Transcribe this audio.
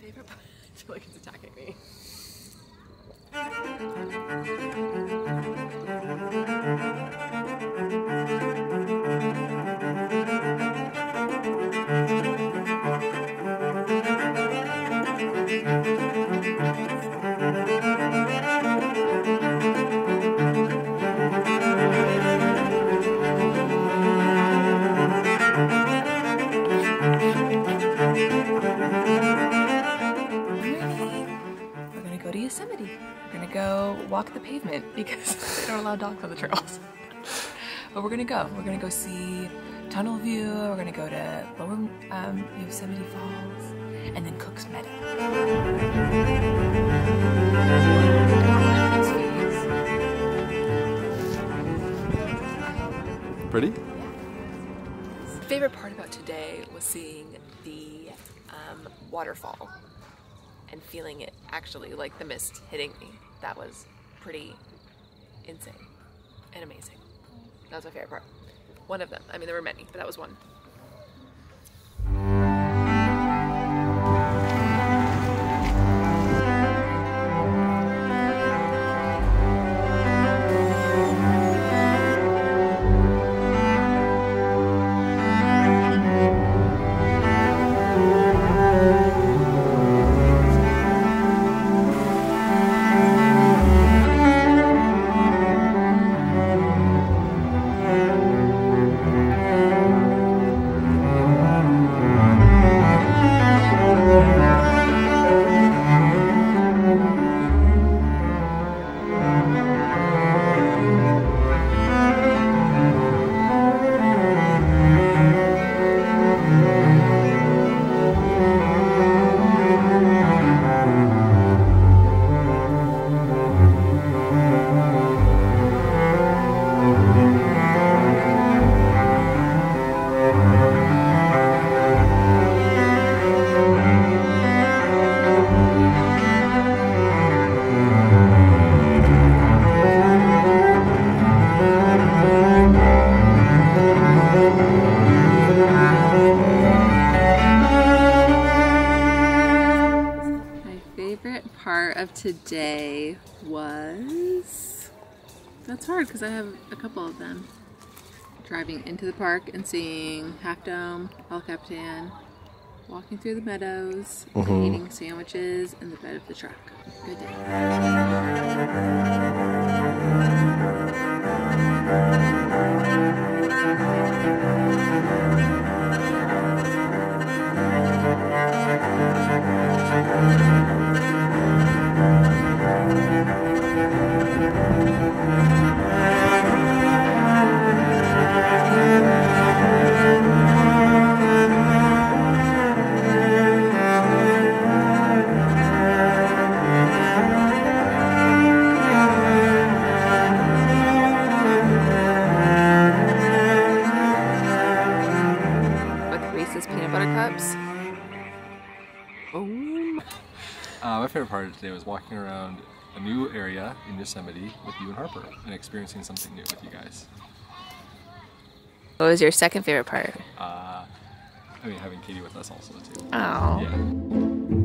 Favorite part? I feel like it's attacking me. We're gonna go to Yosemite. We're gonna go walk the pavement because they don't allow dogs on the trails. But we're gonna go. We're gonna go see Tunnel View. We're gonna go to Lower Yosemite Falls and then Cook's Meadow. Pretty? Yeah. My favorite part about today was seeing the waterfall and feeling it actually, like the mist hitting me. That was pretty insane and amazing. That was my favorite part. One of them. I mean, there were many, but that was one. Part of today was, that's hard because I have a couple of them. Driving into the park and seeing Half Dome, El Capitan, walking through the meadows, and eating sandwiches in the bed of the truck. Good day. My favorite part of today was walking around a new area in Yosemite with you and Harper and experiencing something new with you guys. What was your second favorite part? I mean, having Katie with us also too. Oh. Yeah.